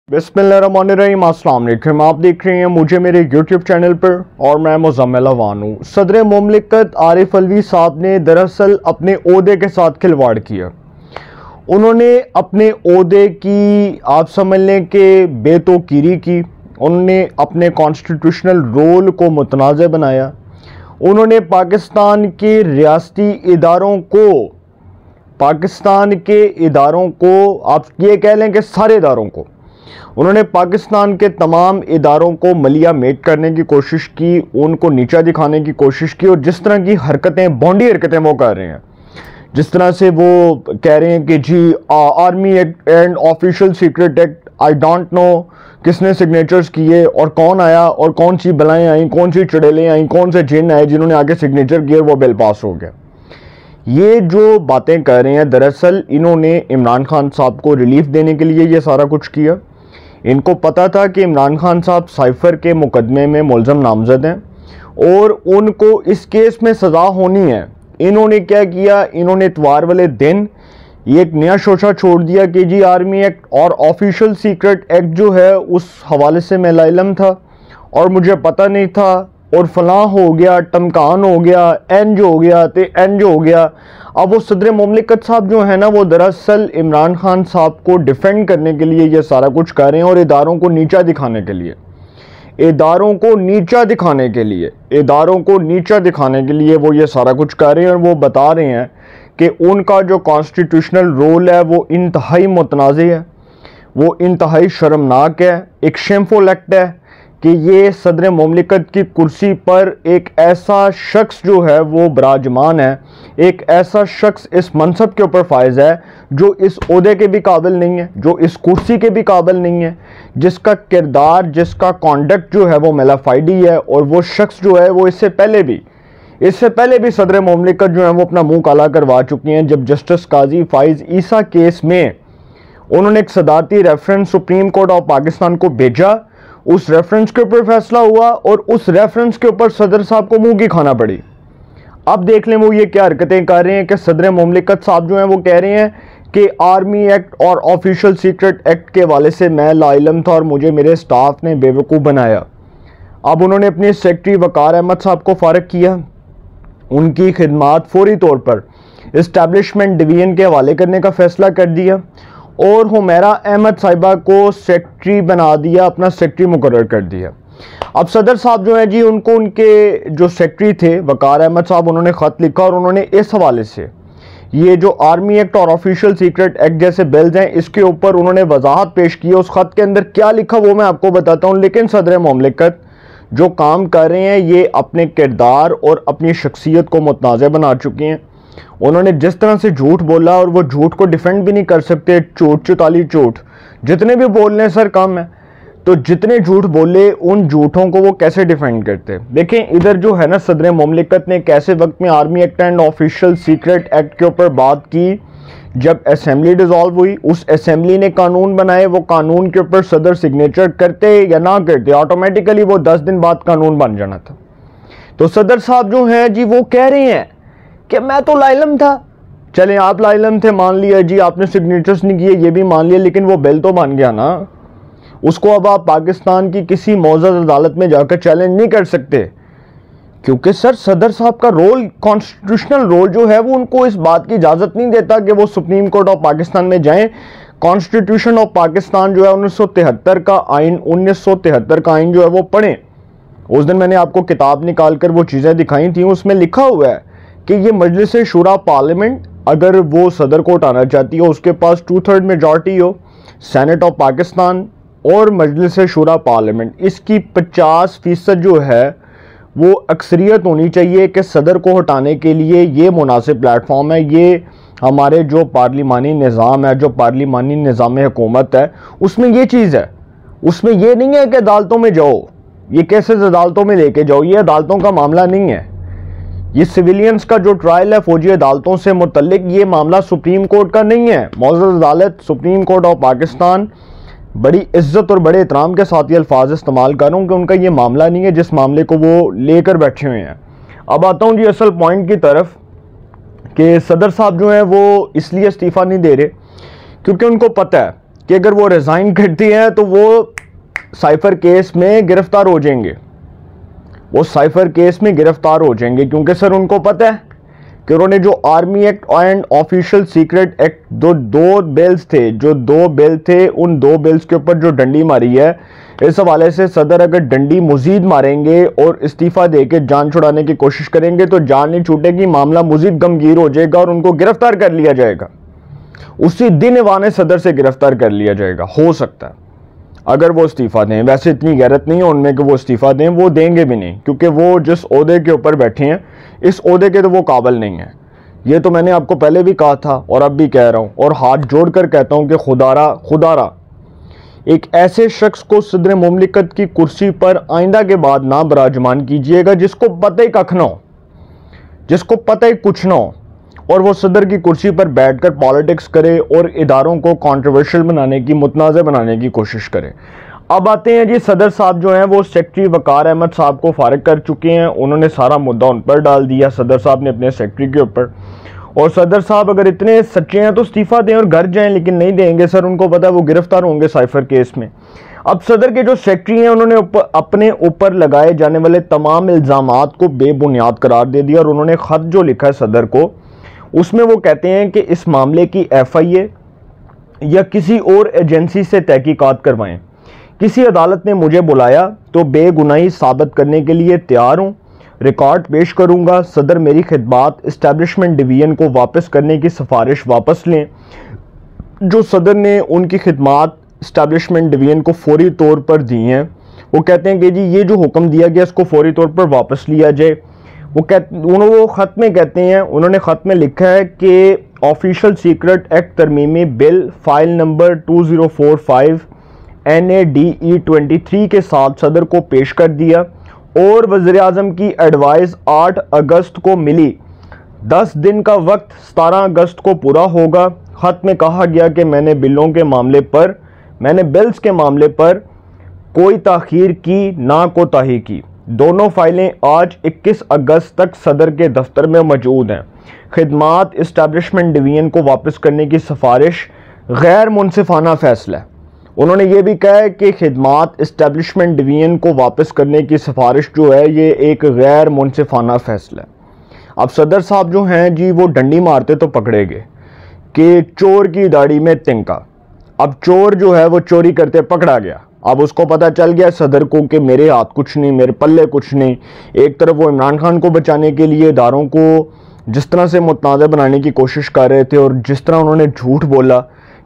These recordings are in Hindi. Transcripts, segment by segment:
बिस्मिल्लाहिर्रहमानिर्रहीम, अस्सलाम वालेकुम। आप देख रहे हैं मुझे मेरे YouTube चैनल पर और मैं मुज़म्मिल अवान हूँ। सदर मुमलिकत आरिफ अलवी साहब ने दरअसल अपने ओहदे के साथ खिलवाड़ किया। उन्होंने अपने ओहदे की आप समझ लें कि बेतौकीरी की। उन्होंने अपने कॉन्स्टिट्यूशनल रोल को मुतनाज़ बनाया। उन्होंने पाकिस्तान के रियासती इदारों को आप ये कह लें कि सारे इदारों को उन्होंने पाकिस्तान के तमाम इदारों को मलिया मेट करने की कोशिश की, उनको नीचा दिखाने की कोशिश की। और जिस तरह की हरकतें, बॉन्डी हरकतें वो कर रहे हैं, जिस तरह से वो कह रहे हैं कि जी army act and official secret act, I don't know किसने सिग्नेचर्स किए और कौन आया और कौन सी बलाएं आई, कौन सी चुड़ैलें आई, कौन से जिन आए जिन्होंने आगे सिग्नेचर किए और वो बिल पास हो गया। ये जो बातें कर रहे हैं, दरअसल इन्होंने इमरान खान साहब को रिलीफ देने के लिए ये सारा कुछ किया। इनको पता था कि इमरान खान साहब साइफर के मुकदमे में मुलज़म नामज़द हैं और उनको इस केस में सज़ा होनी है। इन्होंने क्या किया, इन्होंने इतवार वाले दिन ये एक नया शोशा छोड़ दिया कि जी आर्मी एक्ट और ऑफिशियल सीक्रेट एक्ट जो है उस हवाले से मैं लाइलम था और मुझे पता नहीं था और फलां हो गया, टमकान हो गया, एंज हो गया, तो एंज हो गया। अब वो सदर मुमलिकत साहब जो है ना, वो दरअसल इमरान खान साहब को डिफेंड करने के लिए ये सारा कुछ कर रहे हैं और इदारों को नीचा दिखाने के लिए वो ये सारा कुछ कर रहे हैं। और वो बता रहे हैं कि उनका जो कॉन्स्टिट्यूशनल रोल है वो इंतहाई मुतनाज़ है, वो इंतहाई शर्मनाक है, एक शेमफुल एक्ट है कि ये सदर मुमलिकत की कुर्सी पर एक ऐसा शख्स जो है वो बराजमान है, एक ऐसा शख्स इस मनसब के ऊपर फायज है जो इस ओहदे के भी काबिल नहीं है, जो इस कुर्सी के भी काबिल नहीं है, जिसका किरदार, जिसका कॉन्डक्ट जो है वो मेलाफाइडी है। और वो शख्स जो है वो इससे पहले भी सदर मुमलिकत जो है वो अपना मुंह काला करवा चुकी हैं। जब जस्टिस काजी फाइज ईसा केस में उन्होंने एक सदारती reference supreme court of Pakistan को भेजा, उस रेफरेंस के ऊपर फैसला हुआ और उस रेफरेंस के ऊपर सदर साहब को मुंह की खाना पड़ी। अब देख लें वो ये क्या हरकतें कर रहे हैं कि सदर मुमलिकत साहब जो हैं वो कह रहे हैं कि आर्मी एक्ट और ऑफिशियल सीक्रेट एक्ट के हवाले से मैं लाइलम था और मुझे मेरे स्टाफ ने बेवकूफ़ बनाया। अब उन्होंने अपने सेक्रेटरी वकार अहमद साहब को फारग किया, उनकी खिदमात फौरी तौर पर इस्टेब्लिशमेंट डिवीजन के हवाले करने का फैसला कर दिया और हुमैरा अहमद साहिबा को सेक्रेटरी बना दिया, अपना सेक्रेटरी मुकर्रर कर दिया। अब सदर साहब जो हैं जी, उनको उनके जो सेक्रेटरी थे वकार अहमद साहब, उन्होंने ख़त लिखा और उन्होंने इस हवाले से ये जो आर्मी एक्ट और ऑफिशियल सीक्रेट एक्ट जैसे बिल्स हैं इसके ऊपर उन्होंने वजाहत पेश की। उस ख़त के अंदर क्या लिखा वो मैं आपको बताता हूँ। लेकिन सदर मुमलिकत जो काम कर रहे हैं ये अपने किरदार और अपनी शख्सियत को मुतनाज़ बना चुके हैं। उन्होंने जिस तरह से झूठ बोला और वो झूठ को डिफेंड भी नहीं कर सकते, चौताली झूठ जितने भी बोल रहे हैं सर कम है, तो जितने झूठ बोले उन झूठों को वो कैसे डिफेंड करते। देखें इधर जो है ना, सदर मुमलिकत ने कैसे वक्त में army act and official secret act के ऊपर बात की, जब असेंबली डिसॉल्व हुई, उस असेंबली ने कानून बनाए, वो कानून के ऊपर सदर सिग्नेचर करते या ना करते, ऑटोमेटिकली वो 10 दिन बाद कानून बन जाना था। तो सदर साहब जो हैं जी वो कह रहे हैं कि मैं तो लाइलम था। चलें आप लाइलम थे, मान लिया जी, आपने सिग्नेचर्स नहीं किए ये भी मान लिया, लेकिन वो बिल तो बन गया ना। उसको अब आप पाकिस्तान की किसी मौजूद अदालत में जाकर चैलेंज नहीं कर सकते, क्योंकि सर सदर साहब का रोल, कॉन्स्टिट्यूशनल रोल जो है वो उनको इस बात की इजाज़त नहीं देता कि वो सुप्रीम कोर्ट ऑफ पाकिस्तान में जाएं। कॉन्स्टिट्यूशन ऑफ पाकिस्तान जो है 1973 का आइन जो है वो पढ़ें। उस दिन मैंने आपको किताब निकाल कर वो चीज़ें दिखाई थी, उसमें लिखा हुआ है कि ये मजलिस शूरा पार्लियामेंट अगर वो सदर को हटाना चाहती हो, उसके पास 2/3 मेजॉरिटी हो, सेनेट ऑफ पाकिस्तान और मजलिस शूरा पार्लियामेंट, इसकी 50% जो है वो अक्सरियत होनी चाहिए कि सदर को हटाने के लिए ये मुनासिब प्लेटफॉर्म है। ये हमारे जो पार्लिमानी निज़ाम है, जो पार्लिमानी निज़ाम हुकूमत है, उसमें ये चीज़ है। उसमें ये नहीं है कि अदालतों में जाओ, ये केसेस अदालतों में लेके जाओ, ये अदालतों का मामला नहीं है। ये सिविलियंस का जो ट्रायल है फौजी अदालतों से मुतल्लिक, ये मामला सुप्रीम कोर्ट का नहीं है। मौजूद अदालत सुप्रीम कोर्ट ऑफ पाकिस्तान, बड़ी इज्जत और बड़े एहतराम के साथ ये अल्फाज इस्तेमाल कर रहा हूँ कि उनका ये मामला नहीं है जिस मामले को वो लेकर बैठे हुए हैं। अब आता हूँ जी असल पॉइंट की तरफ कि सदर साहब जो हैं वो इसलिए इस्तीफ़ा नहीं दे रहे क्योंकि उनको पता है कि अगर वो रिज़ाइन करती हैं तो वो साइफर केस में गिरफ्तार हो जाएंगे, वो साइफर केस में गिरफ्तार हो जाएंगे, क्योंकि सर उनको पता है कि उन्होंने जो army act and official secret act दो बिल्स थे, जो 2 बिल थे, उन 2 बिल्स के ऊपर जो डंडी मारी है, इस हवाले से सदर अगर डंडी मजीद मारेंगे और इस्तीफ़ा देके जान छुड़ाने की कोशिश करेंगे तो जान नहीं छूटेगी, मामला मजीद गमगीर हो जाएगा और उनको गिरफ्तार कर लिया जाएगा, उसी दिन ऐवान सदर से गिरफ्तार कर लिया जाएगा। हो सकता है अगर वो इस्तीफ़ा दें, वैसे इतनी गैरत नहीं है उनमें कि वो इस्तीफ़ा दें, वो देंगे भी नहीं, क्योंकि वो जिस ओहदे के ऊपर बैठे हैं इस ओहदे के तो वो काबिल नहीं है। ये तो मैंने आपको पहले भी कहा था और अब भी कह रहा हूँ और हाथ जोड़ कर कहता हूँ कि खुदारा एक ऐसे शख्स को सदर मुमलिकत की कुर्सी पर आइंदा के बाद ना बराजमान कीजिएगा जिसको पता ही कख ना हो, जिसको पता ही कुछ ना हो, और वो सदर की कुर्सी पर बैठकर पॉलिटिक्स करे और इदारों को कंट्रोवर्शियल बनाने की, मुतनाज़ बनाने की कोशिश करे। अब आते हैं जी, सदर साहब जो हैं वो सेक्रेटरी वकार अहमद साहब को फारिग कर चुके हैं, उन्होंने सारा मुद्दा उन पर डाल दिया सदर साहब ने अपने सेक्रेटरी के ऊपर। और सदर साहब अगर इतने सच्चे हैं तो इस्तीफ़ा दें और घर जाएं, लेकिन नहीं देंगे सर, उनको पता है वो गिरफ्तार होंगे साइफर केस में। अब सदर के जो सेक्रेटरी हैं उन्होंने अपने ऊपर लगाए जाने वाले तमाम इल्ज़ामात को बेबुनियाद करार दे दिया और उन्होंने ख़त जो लिखा है सदर को, उसमें वो कहते हैं कि इस मामले की FIA या किसी और एजेंसी से तहकीकात करवाएं। किसी अदालत ने मुझे बुलाया तो बेगुनाही साबित करने के लिए तैयार हूँ, रिकॉर्ड पेश करूँगा। सदर मेरी खिदमात इस्टेब्लिशमेंट डिवीज़न को वापस करने की सिफारिश वापस लें। जो सदर ने उनकी खिदमात इस्टेब्लिशमेंट डिवीज़न को फौरी तौर पर दी हैं, वो कहते हैं कि जी ये जो हुक्म दिया गया इसको फौरी तौर पर वापस लिया जाए। वो ख़त में कहते हैं, उन्होंने ख़त में लिखा है कि ऑफिशियल सीक्रेट एक्ट तरमीमी बिल फाइल नंबर 2045 NADE 23 के साथ सदर को पेश कर दिया और वज़ीर आज़म की एडवाइस 8 अगस्त को मिली। 10 दिन का वक्त 17 अगस्त को पूरा होगा। ख़त में कहा गया कि मैंने बिल्स के मामले पर कोई ताख़ीर की ना कोताही की। दोनों फाइलें आज 21 अगस्त तक सदर के दफ्तर में मौजूद हैं। खिदमात इस्टेब्लिशमेंट डिवीज़न को वापस करने की सिफारिश गैर मुनसिफाना फ़ैसला है। उन्होंने ये भी कहा है कि खिदमात इस्टेब्लिशमेंट डिवीज़न को वापस करने की सिफारिश जो है ये एक गैर मुनसिफाना फ़ैसला है। अब सदर साहब जो हैं जी वो डंडी मारते तो पकड़े गए कि चोर की दाढ़ी में तिनका। अब चोर जो है वो चोरी करते पकड़ा गया। अब उसको पता चल गया सदर को कि मेरे हाथ कुछ नहीं, मेरे पल्ले कुछ नहीं। एक तरफ वो इमरान खान को बचाने के लिए इदारों को जिस तरह से मुतनाज़ बनाने की कोशिश कर रहे थे और जिस तरह उन्होंने झूठ बोला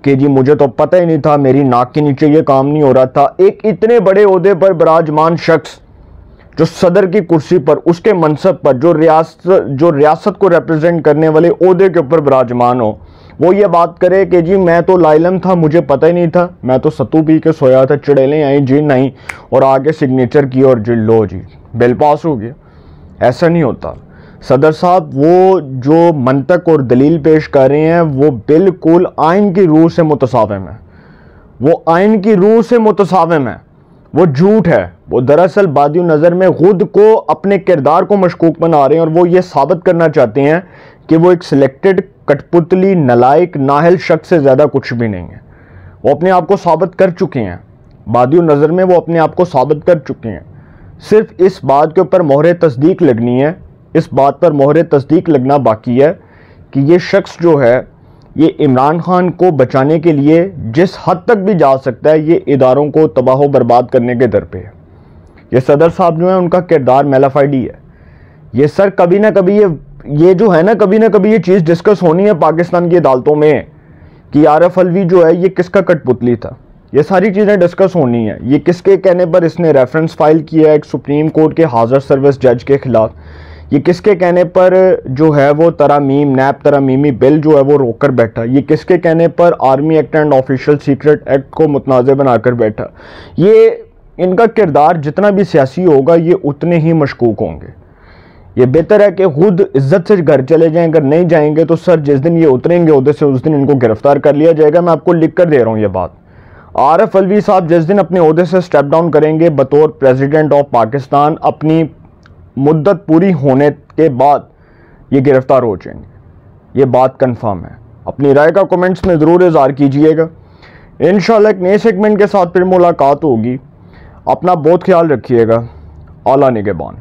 कि जी मुझे तो पता ही नहीं था, मेरी नाक के नीचे ये काम नहीं हो रहा था। एक इतने बड़े ओहदे पर विराजमान शख्स जो सदर की कुर्सी पर, उसके मनसब पर, जो रियासत को रिप्रेजेंट करने वाले ओहदे के ऊपर विराजमान हो, वो ये बात करे कि जी मैं तो लाइलम था, मुझे पता ही नहीं था, मैं तो सत्तू पी के सोया था, चुड़ैलें आई, जिन आई और आगे सिग्नेचर की और जी लो जी बिल पास हो गया। ऐसा नहीं होता सदर साहब। वो जो मंतक और दलील पेश कर रहे हैं वो बिल्कुल आइन की रूह से मुतसाविम है, वो आइन की रूह से मुतसाविम है, वो झूठ है। वो दरअसल बादियों नज़र में खुद को, अपने किरदार को मशकूक बना रहे हैं और वो ये साबित करना चाहते हैं कि वो एक सिलेक्टेड, कठपुतली, नलायक, नाहल शख्स से ज़्यादा कुछ भी नहीं है। वो अपने आप को साबित कर चुके हैं, बादियों नज़र में वो अपने आप को साबित कर चुके हैं। सिर्फ इस बात के ऊपर मोहर तस्दीक लगनी है, इस बात पर मोहर तस्दीक लगना बाकी है कि ये शख्स जो है ये इमरान खान को बचाने के लिए जिस हद तक भी जा सकता है, ये इदारों को तबाह बर्बाद करने के दर पे है। ये सदर साहब जो है उनका किरदार मेलाफाइडी है। ये सर कभी ना कभी ये जो है ना, कभी ना कभी ये चीज़ डिस्कस होनी है पाकिस्तान की अदालतों में कि आरफ अलवी जो है ये किसका कठपुतली था। ये सारी चीज़ें डिस्कस होनी है। ये किसके कहने पर इसने रेफरेंस फाइल किया एक सुप्रीम कोर्ट के हाज़र सर्विस जज के खिलाफ, ये किसके कहने पर जो है वो नैब तरामीमी बिल जो है वो रोक कर बैठा, ये किसके कहने पर army act and official secret act को मुतनाज़ बनाकर बैठा। ये इनका किरदार जितना भी सियासी होगा ये उतने ही मशकूक होंगे। ये बेहतर है कि खुद इज्जत से घर चले जाएं। अगर नहीं जाएंगे तो सर जिस दिन ये उतरेंगे उधर से उस दिन इनको गिरफ्तार कर लिया जाएगा। मैं आपको लिख कर दे रहा हूँ ये बात। आरफ अलवी साहब जिस दिन अपने ओहदे से स्टेप डाउन करेंगे बतौर प्रेसिडेंट ऑफ पाकिस्तान, अपनी मुद्दत पूरी होने के बाद ये गिरफ्तार हो जाएंगे। ये बात कंफर्म है। अपनी राय का कमेंट्स में ज़रूर इज़हार कीजिएगा। इंशाल्लाह एक नए सेगमेंट के साथ फिर मुलाकात होगी। अपना बहुत ख्याल रखिएगा। आला निगहबान।